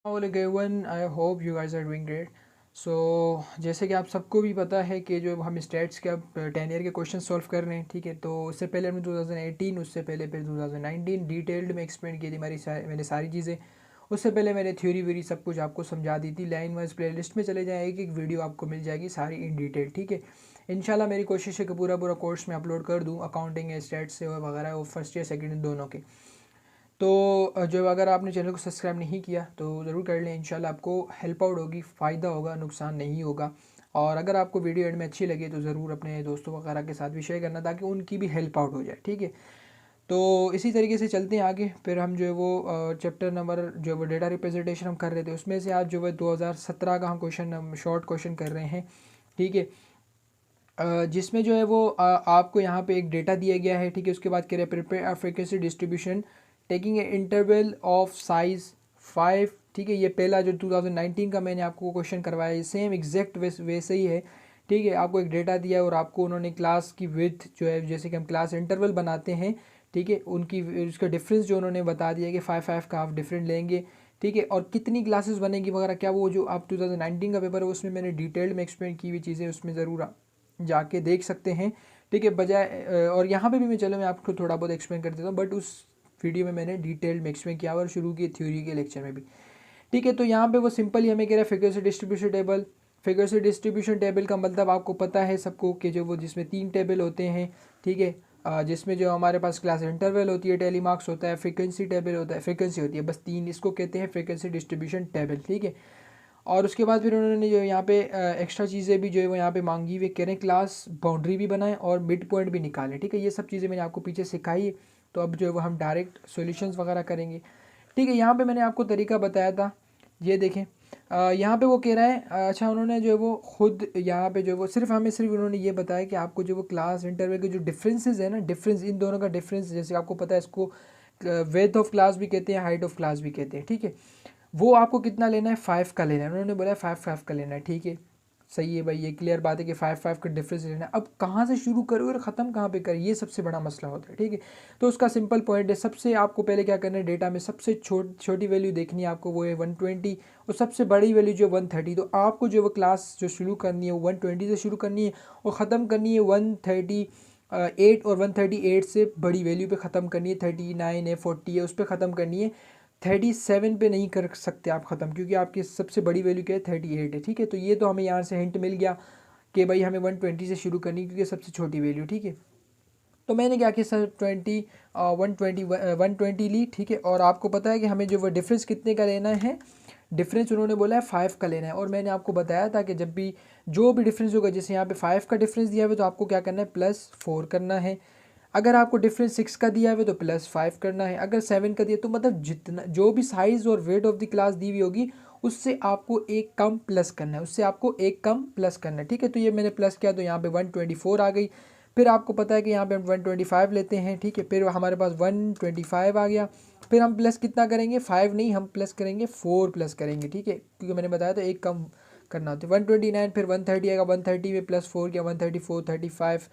Everyone, I hope you guys are doing great. So जैसे कि आप सबको भी पता है कि जो हम स्टेट्स के अब 10 ईयर के क्वेश्चन सॉल्व कर रहे हैं, ठीक है। तो उससे पहले हमने 2018, उससे पहले फिर 2019 डिटेल्ड में एक्सप्लेन की थी मैंने सारी चीज़ें। उससे पहले मैंने थ्योरी व्यूरी सब कुछ आपको समझा दी थी। लाइन वाइज प्लेलिस्ट में चले जाए, एक वीडियो आपको मिल जाएगी सारी इन डिटेल, ठीक है। इंशाल्लाह मेरी कोशिश है कि पूरा पूरा कोर्स में अपलोड कर दूँ, अकाउंटिंग स्टेट्स से वगैरह, वो फर्स्ट ईयर सेकेंड दोनों के। तो जो अगर आपने चैनल को सब्सक्राइब नहीं किया तो ज़रूर कर लें, इंशाल्लाह आपको हेल्प आउट होगी, फ़ायदा होगा, नुकसान नहीं होगा। और अगर आपको वीडियो एंड में अच्छी लगे तो ज़रूर अपने दोस्तों वगैरह के साथ भी शेयर करना, ताकि उनकी भी हेल्प आउट हो जाए, ठीक है। तो इसी तरीके से चलते हैं आगे। फिर हम जो है वो चैप्टर नंबर जो है वो डेटा रिप्रेजेंटेशन हम कर रहे थे, उसमें से आज जो है 2017 का हम क्वेश्चन, शॉर्ट क्वेश्चन कर रहे हैं, ठीक है। जिसमें जो है वो आपको यहाँ पे एक डेटा दिया गया है, ठीक है। उसके बाद कह रहे हैं prepare a frequency distribution taking a interval of size 5, ठीक है। ये पहला जो 2019 का मैंने आपको क्वेश्चन करवाया है, सेम एग्जैक्ट वैसे ही है, ठीक है। आपको एक डेटा दिया है और आपको उन्होंने क्लास की विड्थ जो है, जैसे कि हम क्लास इंटरवल बनाते हैं, ठीक है, उनकी उसका डिफरेंस जो उन्होंने बता दिया कि 5 का आप डिफरेंट लेंगे, ठीक है। और कितनी क्लासेस बनेगी वगैरह, क्या वो जो आप 2019 का पेपर है उसमें मैंने डिटेल्ड में एक्सप्लेन की हुई चीज़ें उसमें ज़रूर जाके देख सकते हैं, ठीक है। बजाय और यहाँ पे भी मैं आपको थोड़ा बहुत एक्सप्लेन कर देता हूँ, बट उस वीडियो में मैंने डिटेल में एक्सप्लेन किया और शुरू की थ्योरी के लेक्चर में भी, ठीक है। तो यहाँ पे वो सिंपली हमें कह रहा है frequency distribution table. Frequency distribution table का मतलब आपको पता है सबको कि जो वो जिसमें 3 टेबल होते हैं, ठीक है। जिसमें जो हमारे पास क्लास इंटरवल होती है, टेली मार्क्स होता है, फ्रीक्वेंसी टेबल होता है, फ्रीक्वेंसी होती है, बस 3, इसको कहते हैं फ्रीक्वेंसी डिस्ट्रीब्यूशन टेबल, ठीक है। और उसके बाद फिर उन्होंने जो यहाँ पे एक्स्ट्रा चीज़ें भी जो है वो यहाँ पे मांगी हुई, कह रहे हैं क्लास बाउंड्री भी बनाएं और मिड पॉइंट भी निकालें, ठीक है। ये सब चीज़ें मैंने आपको पीछे सिखाई है। तो अब जो है वो हम डायरेक्ट सॉल्यूशंस वगैरह करेंगे, ठीक है। यहाँ पे मैंने आपको तरीका बताया था, ये देखें। यहाँ पे वो कह रहा है, अच्छा उन्होंने जो है वो खुद यहाँ पे जो है वो सिर्फ उन्होंने ये बताया कि आपको जो वो क्लास इंटरवल के जो डिफरेंसेस है ना, डिफरेंस इन दोनों का डिफरेंस, जैसे आपको पता है इसको वेथ ऑफ क्लास भी कहते हैं, हाइट ऑफ क्लास भी कहते हैं, ठीक है। वो आपको कितना लेना है, 5 का लेना है। उन्होंने बोला 5 का लेना है, ठीक है। सही है भाई, ये क्लियर बात है कि 5 का डिफरेंस लेना है। अब कहाँ से शुरू करें और ख़त्म कहाँ पे करें, ये सबसे बड़ा मसला होता है, ठीक है। तो उसका सिंपल पॉइंट है, सबसे आपको पहले क्या करना है, डेटा में सबसे छोटी वैल्यू देखनी है आपको, वो है 120, और सबसे बड़ी वैल्यू जो 130। तो आपको जो वो क्लास जो शुरू करनी है वो 120 से शुरू करनी है और ख़त्म करनी है 138, और 138 से बड़ी वैल्यू पे ख़त्म करनी है, 39 है, 40 है, उस पर ख़त्म करनी है। 37 पे नहीं कर सकते आप ख़त्म, क्योंकि आपकी सबसे बड़ी वैल्यू क्या है, 38 है, ठीक है। तो ये तो हमें यहाँ से हिंट मिल गया कि भाई हमें 120 से शुरू करनी है, क्योंकि सबसे छोटी वैल्यू, ठीक है। तो मैंने क्या किया सर, 120 ली, ठीक है। और आपको पता है कि हमें जो वो डिफरेंस कितने का लेना है, डिफरेंस उन्होंने बोला है 5 का लेना है। और मैंने आपको बताया था कि जब भी जो भी डिफरेंस होगा, जैसे यहाँ पे 5 का डिफरेंस दिया हुआ है तो आपको क्या करना है, +4 करना है। अगर आपको डिफरेंस 6 का दिया हुआ है तो +5 करना है। अगर 7 का दिया, तो मतलब जितना जो भी साइज़ और वेट ऑफ द क्लास दी हुई होगी उससे आपको एक कम प्लस करना है, उससे आपको एक कम प्लस करना है, ठीक है। तो ये मैंने प्लस किया तो यहाँ पे 124 आ गई। फिर आपको पता है कि यहाँ पे हम 125 लेते हैं, ठीक है। फिर हमारे पास 125 आ गया। फिर हम प्लस कितना करेंगे, 5 नहीं, हम प्लस करेंगे 4 प्लस करेंगे, ठीक है, क्योंकि मैंने बताया था एक कम करना होता है। 129, फिर 130 आएगा, 130 में +4 किया 134,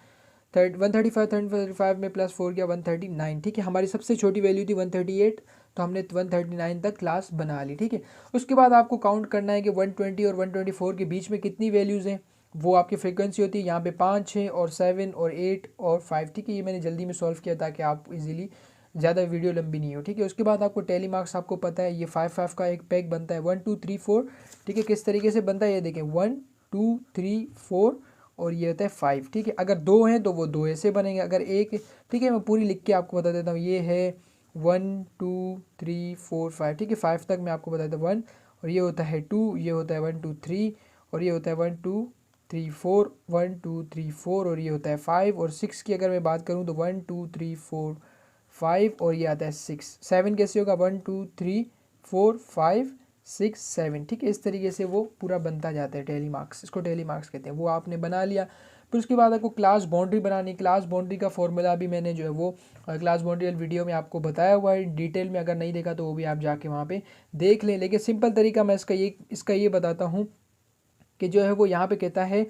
35, 135 में +4 किया 139, ठीक है। हमारी सबसे छोटी वैल्यू थी 138, तो हमने 139 तक क्लास बना ली, ठीक है। उसके बाद आपको काउंट करना है कि 120 और 124 के बीच में कितनी वैल्यूज़ हैं, वो आपकी फ्रीक्वेंसी होती है। यहाँ पे 5, 6 और 7 और 8 और 5, ठीक है। ये मैंने जल्दी में सॉल्व किया ताकि आप इजीली, ज़्यादा वीडियो लंबी नहीं हो, ठीक है। उसके बाद आपको टेली मार्क्स आपको पता है, ये 5 का एक पैक बनता है, 1 2 3 4, ठीक है। किस तरीके से बनता है ये देखें, 1 2 3 4 और ये होता है 5, ठीक है। अगर 2 हैं तो वो 2 ऐसे बनेंगे, अगर एक, ठीक है। मैं पूरी लिख के आपको बता देता हूँ, ये है 1 2 3 4 5, ठीक है। 5 तक मैं आपको बता देता हूँ, 1, और ये होता है 2, ये होता है 1 2 3, और ये होता है 1 2 3 4, 1 2 3 4, और ये होता है 5, और 6 की अगर मैं बात करूँ तो 1 2 3 4 5, और ये आता है 6। 7 कैसे होगा, 1 2 3 4 5 6 7, ठीक है। इस तरीके से वो पूरा बनता जाता है टेली मार्क्स, इसको टेली मार्क्स कहते हैं। वो आपने बना लिया। फिर उसके बाद आपको क्लास बाउंड्री बनानी। क्लास बाउंड्री का फॉर्मूला भी मैंने जो है वो क्लास बाउंड्री वीडियो में आपको बताया हुआ है डिटेल में, अगर नहीं देखा तो वो भी आप जाके वहाँ पे देख लें। लेकिन सिंपल तरीका मैं इसका ये बताता हूँ कि जो है वो यहाँ पे कहता है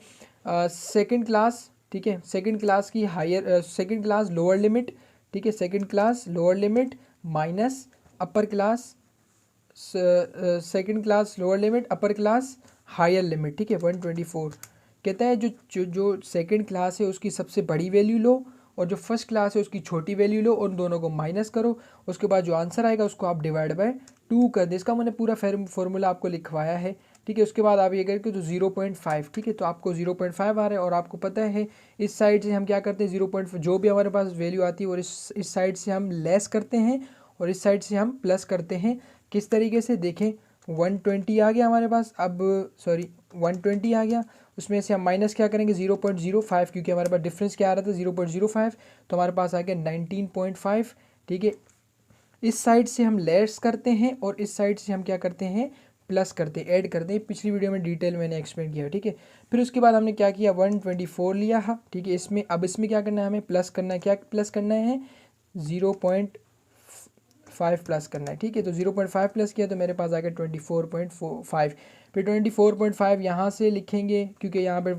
सेकंड क्लास, ठीक है। सेकंड क्लास की सेकंड क्लास लोअर लिमिट, ठीक है। Second class lower limit minus upper class second class lower limit, upper class higher limit, ठीक है। 124 कहता है जो सेकंड क्लास है उसकी सबसे बड़ी वैल्यू लो और जो फर्स्ट क्लास है उसकी छोटी वैल्यू लो, उन दोनों को माइनस करो, उसके बाद जो आंसर आएगा उसको आप डिवाइड बाय 2 कर दें। इसका मैंने पूरा फॉर्मूला आपको लिखवाया है, ठीक है। उसके बाद आप ये करके तो 0.5, ठीक है। तो आपको 0.5 आ रहा है और आपको पता है इस साइड से हम क्या करते हैं 0.5 जो भी हमारे पास वैल्यू आती है और इस साइड से हम लेस करते हैं और इस साइड से हम प्लस करते हैं। किस तरीके से देखें, 120 आ गया हमारे पास, अब सॉरी 120 आ गया, उसमें से हम माइनस क्या करेंगे 0.05, क्योंकि हमारे पास डिफरेंस क्या आ रहा था 0.05, तो हमारे पास आ गया 19.5, ठीक है। इस साइड से हम लेस करते हैं और इस साइड से हम क्या करते हैं प्लस करते हैं, ऐड करते हैं। पिछली वीडियो में डिटेल मैंने एक्सप्लेन किया, ठीक है। फिर उसके बाद हमने क्या किया 124 लिया, हाँ ठीक है। इसमें अब इसमें क्या करना है, हमें प्लस करना है, क्या प्लस करना है 0.5 प्लस करना है, ठीक है। तो 0.5 प्लस किया तो मेरे पास आ गया 24.5। फिर 24.5 यहाँ से लिखेंगे क्योंकि यहाँ पे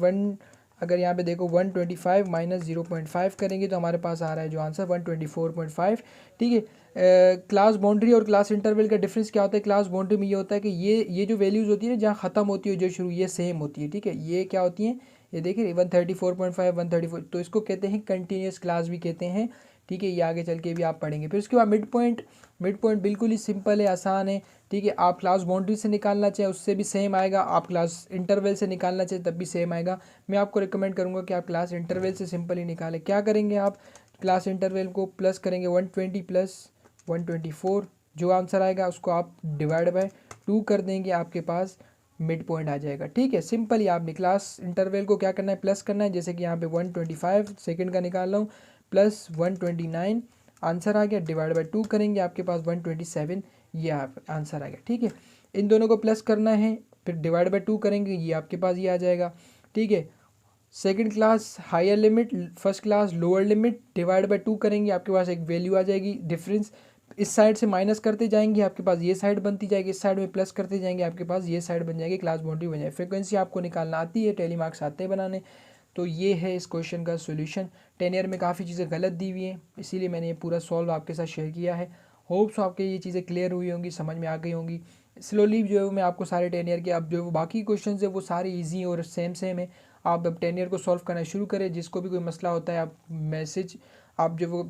अगर यहाँ पे देखो 125 माइनस 0.5 करेंगे तो हमारे पास आ रहा है जो आंसर 124.5, ठीक है। क्लास बाउंड्री और क्लास इंटरवल का डिफरेंस क्या होता है, क्लास बाउंड्री में ये होता है कि ये जो वैल्यूज़ होती है ना जहाँ ख़त्म होती है जो शुरू, ये सेम होती है, ठीक है। ये क्या होती है, ये देखिए 134.5 134, तो इसको कहते हैं कंटिन्यूस क्लास भी कहते हैं, ठीक है। ये आगे चल के भी आप पढ़ेंगे। फिर उसके बाद मिड पॉइंट बिल्कुल ही सिंपल है, आसान है, ठीक है। आप क्लास बाउंड्री से निकालना चाहे उससे भी सेम आएगा, आप क्लास इंटरवल से निकालना चाहे तब भी सेम आएगा। मैं आपको रिकमेंड करूँगा कि आप क्लास इंटरवल से सिंपल ही निकालें। क्या करेंगे आप, क्लास इंटरवल को प्लस करेंगे 120 प्लस 124, जो आंसर आएगा उसको आप डिवाइड बाय 2 कर देंगे, आपके पास मिड पॉइंट आ जाएगा, ठीक है। सिंपल ही आपने क्लास इंटरवल को क्या करना है प्लस करना है, जैसे कि यहाँ पे 125 सेकंड का निकाल रहा हूँ प्लस 129 आंसर आ गया, डिवाइड बाय 2 करेंगे आपके पास 127, ये आप आंसर आ गया, ठीक है। इन दोनों को प्लस करना है, फिर डिवाइड बाय 2 करेंगे, ये आपके पास ये आ जाएगा, ठीक है। Second class higher limit, first class lower limit, divide by 2 करेंगे, आपके पास एक वैल्यू आ जाएगी डिफरेंस। इस साइड से माइनस करते जाएंगे, आपके पास ये साइड बनती जाएगी, इस साइड में प्लस करते जाएंगे, आपके पास ये साइड बन जाएगी, क्लास बाउंड्री बन जाएगी। फ्रीक्वेंसी आपको निकालना आती है, टेली मार्क्स आते हैं बनाने। तो ये है इस क्वेश्चन का सोल्यूशन। 10 ईयर में काफ़ी चीज़ें गलत दी हुई हैं, इसीलिए मैंने ये पूरा सॉल्व आपके साथ शेयर किया है। होप्स आपके ये चीज़ें क्लियर हुई होंगी, समझ में आ गई होंगी। स्लोली जो है मैं आपको सारे 10 ईयर के, अब जो बाकी क्वेश्चन है वो सारे ईजी और सेम है। आप अब 10 ईयर को सॉल्व करना शुरू करें। जिसको भी कोई मसला होता है आप मैसेज, आप जो वो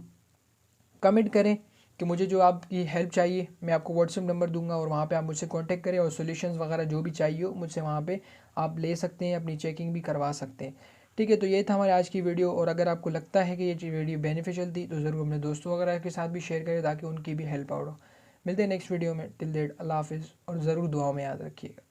कमेंट करें कि मुझे जो आपकी हेल्प चाहिए, मैं आपको व्हाट्सएप नंबर दूंगा और वहाँ पे आप मुझसे कांटेक्ट करें और सॉल्यूशंस वगैरह जो भी चाहिए हो मुझसे वहाँ पे आप ले सकते हैं, अपनी चेकिंग भी करवा सकते हैं, ठीक है। तो ये था हमारे आज की वीडियो, और अगर आपको लगता है कि ये वीडियो बेनिफिशियल थी तो ज़रूर अपने दोस्तों वगैरह के साथ भी शेयर करें ताकि उनकी भी हेल्प आउट हो। मिलते हैं नेक्स्ट वीडियो में, टिल देट अल्लाह हाफिज़, और ज़रूर दुआओं में याद रखिएगा।